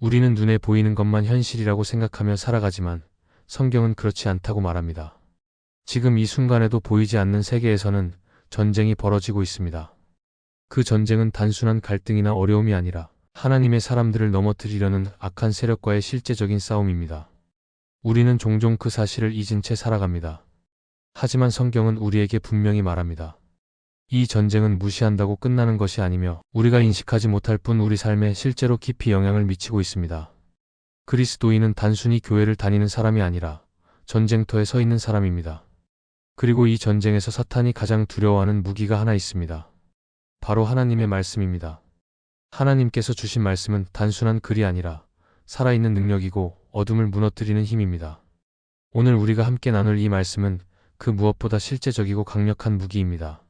우리는 눈에 보이는 것만 현실이라고 생각하며 살아가지만 성경은 그렇지 않다고 말합니다. 지금 이 순간에도 보이지 않는 세계에서는 전쟁이 벌어지고 있습니다. 그 전쟁은 단순한 갈등이나 어려움이 아니라 하나님의 사람들을 넘어뜨리려는 악한 세력과의 실제적인 싸움입니다. 우리는 종종 그 사실을 잊은 채 살아갑니다. 하지만 성경은 우리에게 분명히 말합니다. 이 전쟁은 무시한다고 끝나는 것이 아니며 우리가 인식하지 못할 뿐 우리 삶에 실제로 깊이 영향을 미치고 있습니다. 그리스도인은 단순히 교회를 다니는 사람이 아니라 전쟁터에 서 있는 사람입니다. 그리고 이 전쟁에서 사탄이 가장 두려워하는 무기가 하나 있습니다. 바로 하나님의 말씀입니다. 하나님께서 주신 말씀은 단순한 글이 아니라 살아있는 능력이고 어둠을 무너뜨리는 힘입니다. 오늘 우리가 함께 나눌 이 말씀은 그 무엇보다 실제적이고 강력한 무기입니다.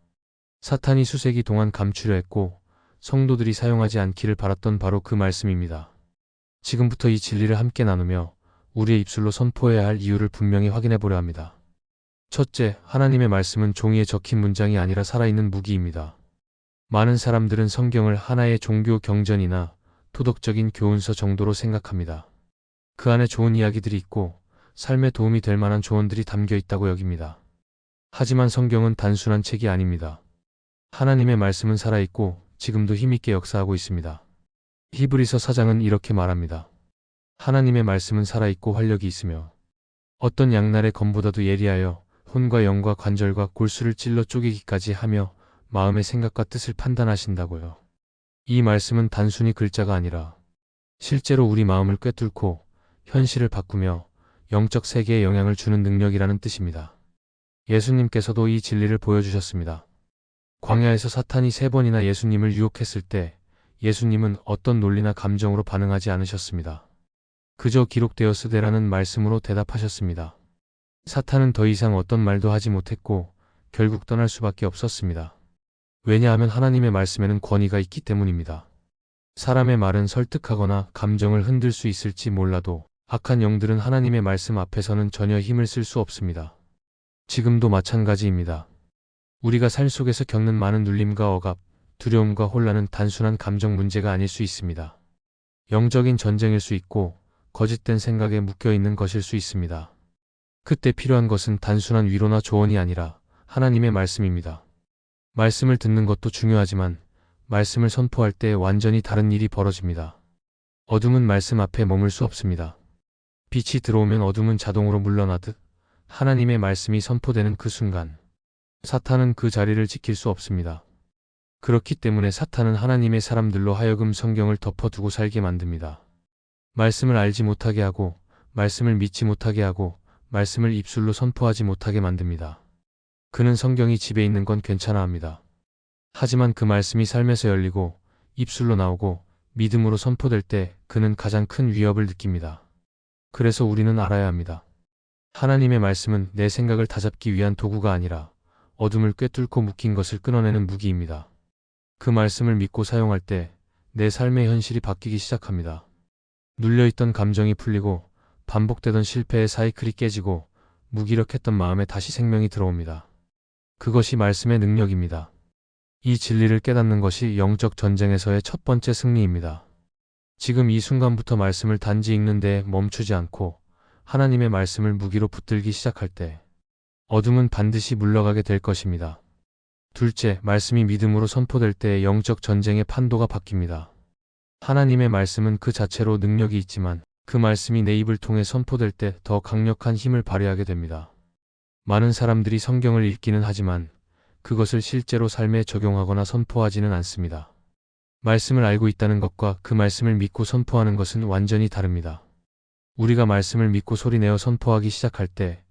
사탄이 수세기 동안 감추려 했고 성도들이 사용하지 않기를 바랐던 바로 그 말씀입니다. 지금부터 이 진리를 함께 나누며 우리의 입술로 선포해야 할 이유를 분명히 확인해 보려 합니다. 첫째, 하나님의 말씀은 종이에 적힌 문장이 아니라 살아있는 무기입니다. 많은 사람들은 성경을 하나의 종교 경전이나 도덕적인 교훈서 정도로 생각합니다. 그 안에 좋은 이야기들이 있고 삶에 도움이 될 만한 조언들이 담겨 있다고 여깁니다. 하지만 성경은 단순한 책이 아닙니다. 하나님의 말씀은 살아있고 지금도 힘있게 역사하고 있습니다. 히브리서 4장은 이렇게 말합니다. 하나님의 말씀은 살아있고 활력이 있으며 어떤 양날의 검보다도 예리하여 혼과 영과 관절과 골수를 찔러 쪼개기까지 하며 마음의 생각과 뜻을 판단하신다고요. 이 말씀은 단순히 글자가 아니라 실제로 우리 마음을 꿰뚫고 현실을 바꾸며 영적 세계에 영향을 주는 능력이라는 뜻입니다. 예수님께서도 이 진리를 보여주셨습니다. 광야에서 사탄이 3번이나 예수님을 유혹했을 때 예수님은 어떤 논리나 감정으로 반응하지 않으셨습니다. 그저 기록되었으되라는 말씀으로 대답하셨습니다. 사탄은 더 이상 어떤 말도 하지 못했고 결국 떠날 수밖에 없었습니다. 왜냐하면 하나님의 말씀에는 권위가 있기 때문입니다. 사람의 말은 설득하거나 감정을 흔들 수 있을지 몰라도 악한 영들은 하나님의 말씀 앞에서는 전혀 힘을 쓸 수 없습니다. 지금도 마찬가지입니다. 우리가 삶 속에서 겪는 많은 눌림과 억압, 두려움과 혼란은 단순한 감정 문제가 아닐 수 있습니다. 영적인 전쟁일 수 있고 거짓된 생각에 묶여있는 것일 수 있습니다. 그때 필요한 것은 단순한 위로나 조언이 아니라 하나님의 말씀입니다. 말씀을 듣는 것도 중요하지만 말씀을 선포할 때 완전히 다른 일이 벌어집니다. 어둠은 말씀 앞에 머물 수 없습니다. 빛이 들어오면 어둠은 자동으로 물러나듯 하나님의 말씀이 선포되는 그 순간 사탄은 그 자리를 지킬 수 없습니다. 그렇기 때문에 사탄은 하나님의 사람들로 하여금 성경을 덮어두고 살게 만듭니다. 말씀을 알지 못하게 하고 말씀을 믿지 못하게 하고 말씀을 입술로 선포하지 못하게 만듭니다. 그는 성경이 집에 있는 건 괜찮아 합니다. 하지만 그 말씀이 삶에서 열리고 입술로 나오고 믿음으로 선포될 때 그는 가장 큰 위협을 느낍니다. 그래서 우리는 알아야 합니다. 하나님의 말씀은 내 생각을 다잡기 위한 도구가 아니라 어둠을 꿰뚫고 묶인 것을 끊어내는 무기입니다. 그 말씀을 믿고 사용할 때 내 삶의 현실이 바뀌기 시작합니다. 눌려있던 감정이 풀리고 반복되던 실패의 사이클이 깨지고 무기력했던 마음에 다시 생명이 들어옵니다. 그것이 말씀의 능력입니다. 이 진리를 깨닫는 것이 영적 전쟁에서의 첫 번째 승리입니다. 지금 이 순간부터 말씀을 단지 읽는 데 멈추지 않고 하나님의 말씀을 무기로 붙들기 시작할 때 어둠은 반드시 물러가게 될 것입니다. 둘째, 말씀이 믿음으로 선포될 때 영적 전쟁의 판도가 바뀝니다. 하나님의 말씀은 그 자체로 능력이 있지만 그 말씀이 내 입을 통해 선포될 때 더 강력한 힘을 발휘하게 됩니다. 많은 사람들이 성경을 읽기는 하지만 그것을 실제로 삶에 적용하거나 선포하지는 않습니다. 말씀을 알고 있다는 것과 그 말씀을 믿고 선포하는 것은 완전히 다릅니다. 우리가 말씀을 믿고 소리내어 선포하기 시작할 때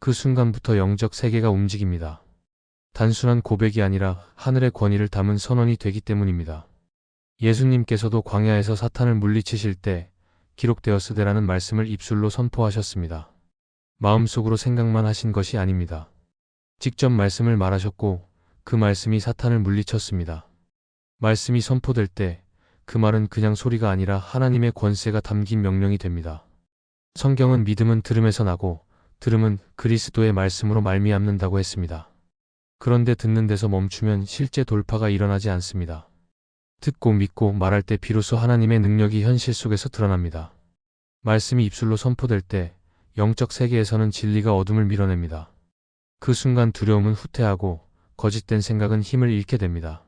그 순간부터 영적 세계가 움직입니다. 단순한 고백이 아니라 하늘의 권위를 담은 선언이 되기 때문입니다. 예수님께서도 광야에서 사탄을 물리치실 때 기록되었으되라는 말씀을 입술로 선포하셨습니다. 마음속으로 생각만 하신 것이 아닙니다. 직접 말씀을 말하셨고 그 말씀이 사탄을 물리쳤습니다. 말씀이 선포될 때 그 말은 그냥 소리가 아니라 하나님의 권세가 담긴 명령이 됩니다. 성경은 믿음은 들음에서 나고 들음은 그리스도의 말씀으로 말미암는다고 했습니다. 그런데 듣는 데서 멈추면 실제 돌파가 일어나지 않습니다. 듣고 믿고 말할 때 비로소 하나님의 능력이 현실 속에서 드러납니다. 말씀이 입술로 선포될 때 영적 세계에서는 진리가 어둠을 밀어냅니다. 그 순간 두려움은 후퇴하고 거짓된 생각은 힘을 잃게 됩니다.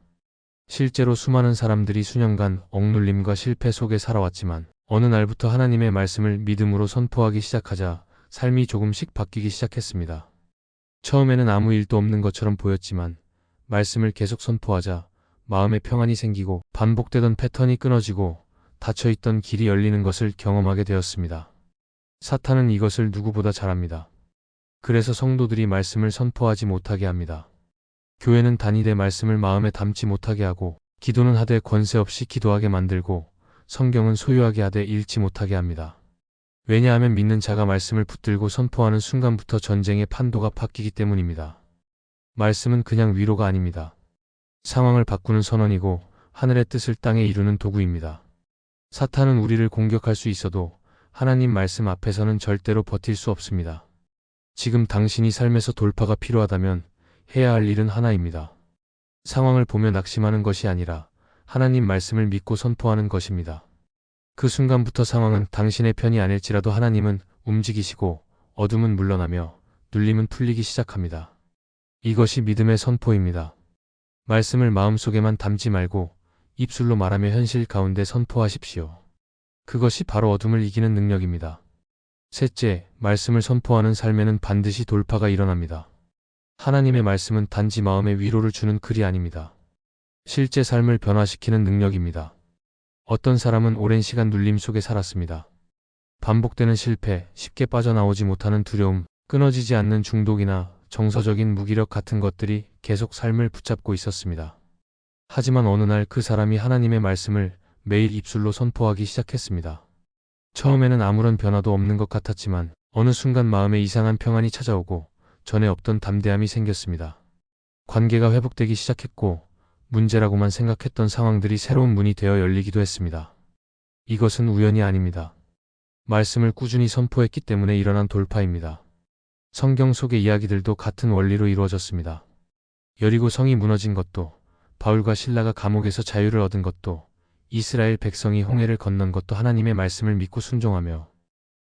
실제로 수많은 사람들이 수년간 억눌림과 실패 속에 살아왔지만 어느 날부터 하나님의 말씀을 믿음으로 선포하기 시작하자 삶이 조금씩 바뀌기 시작했습니다. 처음에는 아무 일도 없는 것처럼 보였지만 말씀을 계속 선포하자 마음에 평안이 생기고 반복되던 패턴이 끊어지고 닫혀있던 길이 열리는 것을 경험하게 되었습니다. 사탄은 이것을 누구보다 잘합니다. 그래서 성도들이 말씀을 선포하지 못하게 합니다. 교회는 다니되 말씀을 마음에 담지 못하게 하고 기도는 하되 권세 없이 기도하게 만들고 성경은 소유하게 하되 읽지 못하게 합니다. 왜냐하면 믿는 자가 말씀을 붙들고 선포하는 순간부터 전쟁의 판도가 바뀌기 때문입니다. 말씀은 그냥 위로가 아닙니다. 상황을 바꾸는 선언이고 하늘의 뜻을 땅에 이루는 도구입니다. 사탄은 우리를 공격할 수 있어도 하나님 말씀 앞에서는 절대로 버틸 수 없습니다. 지금 당신이 삶에서 돌파가 필요하다면 해야 할 일은 하나입니다. 상황을 보며 낙심하는 것이 아니라 하나님 말씀을 믿고 선포하는 것입니다. 그 순간부터 상황은 당신의 편이 아닐지라도 하나님은 움직이시고 어둠은 물러나며 눌림은 풀리기 시작합니다. 이것이 믿음의 선포입니다. 말씀을 마음속에만 담지 말고 입술로 말하며 현실 가운데 선포하십시오. 그것이 바로 어둠을 이기는 능력입니다. 셋째, 말씀을 선포하는 삶에는 반드시 돌파가 일어납니다. 하나님의 말씀은 단지 마음의 위로를 주는 글이 아닙니다. 실제 삶을 변화시키는 능력입니다. 어떤 사람은 오랜 시간 눌림 속에 살았습니다. 반복되는 실패, 쉽게 빠져나오지 못하는 두려움, 끊어지지 않는 중독이나 정서적인 무기력 같은 것들이 계속 삶을 붙잡고 있었습니다. 하지만 어느 날 그 사람이 하나님의 말씀을 매일 입술로 선포하기 시작했습니다. 처음에는 아무런 변화도 없는 것 같았지만 어느 순간 마음에 이상한 평안이 찾아오고 전에 없던 담대함이 생겼습니다. 관계가 회복되기 시작했고 문제라고만 생각했던 상황들이 새로운 문이 되어 열리기도 했습니다. 이것은 우연이 아닙니다. 말씀을 꾸준히 선포했기 때문에 일어난 돌파입니다. 성경 속의 이야기들도 같은 원리로 이루어졌습니다. 여리고 성이 무너진 것도, 바울과 실라가 감옥에서 자유를 얻은 것도, 이스라엘 백성이 홍해를 건넌 것도 하나님의 말씀을 믿고 순종하며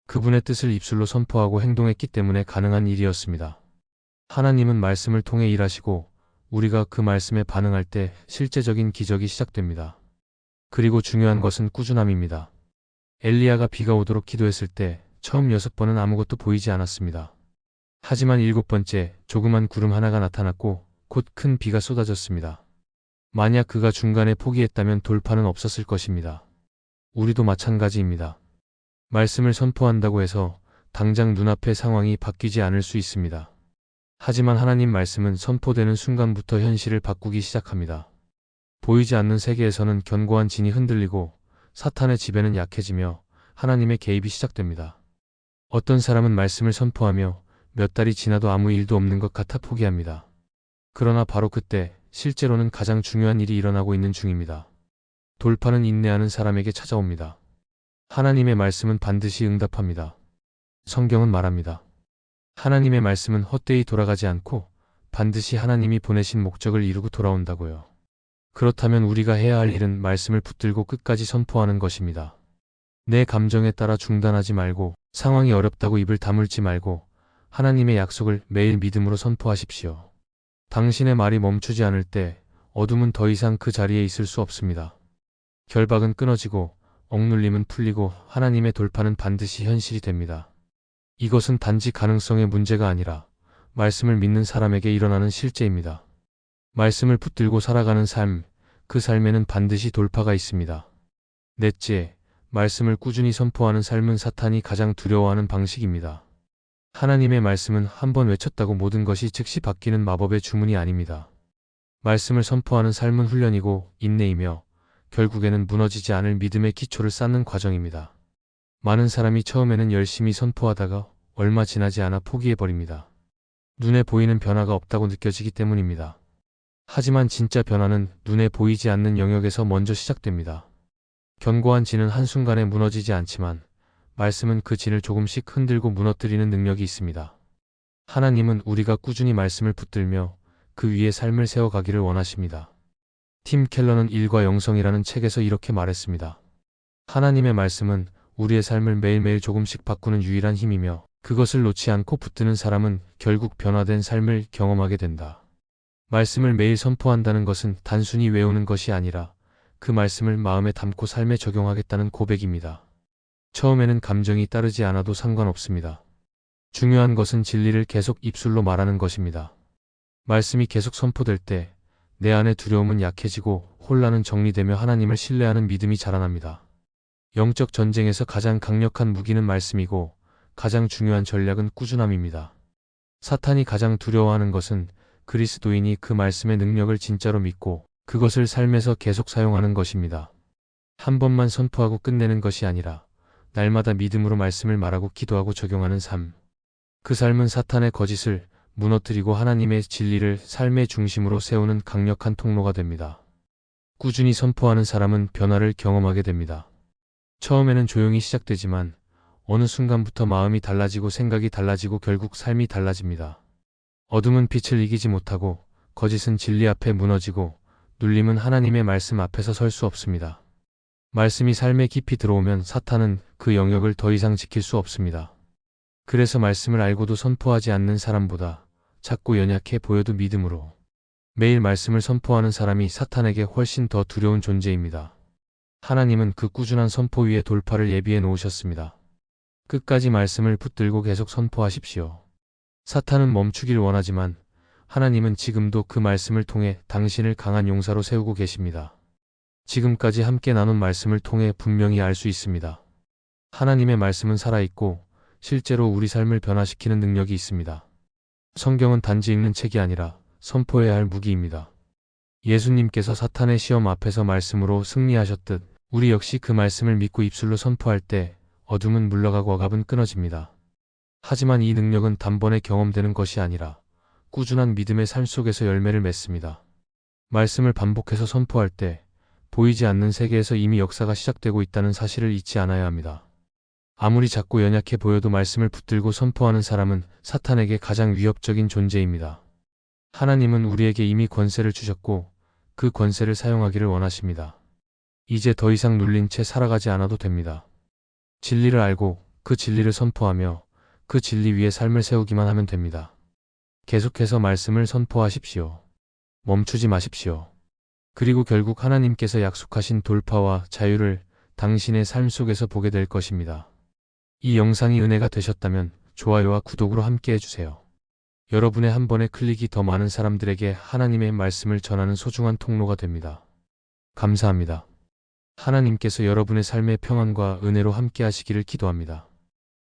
그분의 뜻을 입술로 선포하고 행동했기 때문에 가능한 일이었습니다. 하나님은 말씀을 통해 일하시고 우리가 그 말씀에 반응할 때 실제적인 기적이 시작됩니다. 그리고 중요한 것은 꾸준함입니다. 엘리야가 비가 오도록 기도했을 때 처음 6번은 아무것도 보이지 않았습니다. 하지만 7번째 조그만 구름 하나가 나타났고 곧 큰 비가 쏟아졌습니다. 만약 그가 중간에 포기했다면 돌파는 없었을 것입니다. 우리도 마찬가지입니다. 말씀을 선포한다고 해서 당장 눈앞의 상황이 바뀌지 않을 수 있습니다. 하지만 하나님 말씀은 선포되는 순간부터 현실을 바꾸기 시작합니다. 보이지 않는 세계에서는 견고한 진이 흔들리고 사탄의 지배는 약해지며 하나님의 개입이 시작됩니다. 어떤 사람은 말씀을 선포하며 몇 달이 지나도 아무 일도 없는 것 같아 포기합니다. 그러나 바로 그때 실제로는 가장 중요한 일이 일어나고 있는 중입니다. 돌파는 인내하는 사람에게 찾아옵니다. 하나님의 말씀은 반드시 응답합니다. 성경은 말합니다. 하나님의 말씀은 헛되이 돌아가지 않고 반드시 하나님이 보내신 목적을 이루고 돌아온다고요. 그렇다면 우리가 해야 할 일은 말씀을 붙들고 끝까지 선포하는 것입니다. 내 감정에 따라 중단하지 말고 상황이 어렵다고 입을 다물지 말고 하나님의 약속을 매일 믿음으로 선포하십시오. 당신의 말이 멈추지 않을 때 어둠은 더 이상 그 자리에 있을 수 없습니다. 결박은 끊어지고 억눌림은 풀리고 하나님의 돌파는 반드시 현실이 됩니다. 이것은 단지 가능성의 문제가 아니라 말씀을 믿는 사람에게 일어나는 실제입니다. 말씀을 붙들고 살아가는 삶, 그 삶에는 반드시 돌파가 있습니다. 넷째, 말씀을 꾸준히 선포하는 삶은 사탄이 가장 두려워하는 방식입니다. 하나님의 말씀은 한번 외쳤다고 모든 것이 즉시 바뀌는 마법의 주문이 아닙니다. 말씀을 선포하는 삶은 훈련이고 인내이며 결국에는 무너지지 않을 믿음의 기초를 쌓는 과정입니다. 많은 사람이 처음에는 열심히 선포하다가 얼마 지나지 않아 포기해버립니다. 눈에 보이는 변화가 없다고 느껴지기 때문입니다. 하지만 진짜 변화는 눈에 보이지 않는 영역에서 먼저 시작됩니다. 견고한 진은 한순간에 무너지지 않지만 말씀은 그 진을 조금씩 흔들고 무너뜨리는 능력이 있습니다. 하나님은 우리가 꾸준히 말씀을 붙들며 그 위에 삶을 세워가기를 원하십니다. 팀 켈러는 일과 영성이라는 책에서 이렇게 말했습니다. 하나님의 말씀은 우리의 삶을 매일매일 조금씩 바꾸는 유일한 힘이며 그것을 놓지 않고 붙드는 사람은 결국 변화된 삶을 경험하게 된다. 말씀을 매일 선포한다는 것은 단순히 외우는 것이 아니라 그 말씀을 마음에 담고 삶에 적용하겠다는 고백입니다. 처음에는 감정이 따르지 않아도 상관없습니다. 중요한 것은 진리를 계속 입술로 말하는 것입니다. 말씀이 계속 선포될 때 내 안의 두려움은 약해지고 혼란은 정리되며 하나님을 신뢰하는 믿음이 자라납니다. 영적 전쟁에서 가장 강력한 무기는 말씀이고 가장 중요한 전략은 꾸준함입니다. 사탄이 가장 두려워하는 것은 그리스도인이 그 말씀의 능력을 진짜로 믿고 그것을 삶에서 계속 사용하는 것입니다. 한 번만 선포하고 끝내는 것이 아니라 날마다 믿음으로 말씀을 말하고 기도하고 적용하는 삶. 그 삶은 사탄의 거짓을 무너뜨리고 하나님의 진리를 삶의 중심으로 세우는 강력한 통로가 됩니다. 꾸준히 선포하는 사람은 변화를 경험하게 됩니다. 처음에는 조용히 시작되지만 어느 순간부터 마음이 달라지고 생각이 달라지고 결국 삶이 달라집니다. 어둠은 빛을 이기지 못하고 거짓은 진리 앞에 무너지고 눌림은 하나님의 말씀 앞에서 설 수 없습니다. 말씀이 삶에 깊이 들어오면 사탄은 그 영역을 더 이상 지킬 수 없습니다. 그래서 말씀을 알고도 선포하지 않는 사람보다 작고 연약해 보여도 믿음으로 매일 말씀을 선포하는 사람이 사탄에게 훨씬 더 두려운 존재입니다. 하나님은 그 꾸준한 선포 위에 돌파를 예비해 놓으셨습니다. 끝까지 말씀을 붙들고 계속 선포하십시오. 사탄은 멈추길 원하지만 하나님은 지금도 그 말씀을 통해 당신을 강한 용사로 세우고 계십니다. 지금까지 함께 나눈 말씀을 통해 분명히 알 수 있습니다. 하나님의 말씀은 살아있고 실제로 우리 삶을 변화시키는 능력이 있습니다. 성경은 단지 읽는 책이 아니라 선포해야 할 무기입니다. 예수님께서 사탄의 시험 앞에서 말씀으로 승리하셨듯 우리 역시 그 말씀을 믿고 입술로 선포할 때 어둠은 물러가고 억압은 끊어집니다. 하지만 이 능력은 단번에 경험되는 것이 아니라 꾸준한 믿음의 삶 속에서 열매를 맺습니다. 말씀을 반복해서 선포할 때 보이지 않는 세계에서 이미 역사가 시작되고 있다는 사실을 잊지 않아야 합니다. 아무리 작고 연약해 보여도 말씀을 붙들고 선포하는 사람은 사탄에게 가장 위협적인 존재입니다. 하나님은 우리에게 이미 권세를 주셨고 그 권세를 사용하기를 원하십니다. 이제 더 이상 눌린 채 살아가지 않아도 됩니다. 진리를 알고 그 진리를 선포하며 그 진리 위에 삶을 세우기만 하면 됩니다. 계속해서 말씀을 선포하십시오. 멈추지 마십시오. 그리고 결국 하나님께서 약속하신 돌파와 자유를 당신의 삶 속에서 보게 될 것입니다. 이 영상이 은혜가 되셨다면 좋아요와 구독으로 함께 해주세요. 여러분의 한 번의 클릭이 더 많은 사람들에게 하나님의 말씀을 전하는 소중한 통로가 됩니다. 감사합니다. 하나님께서 여러분의 삶의 평안과 은혜로 함께 하시기를 기도합니다.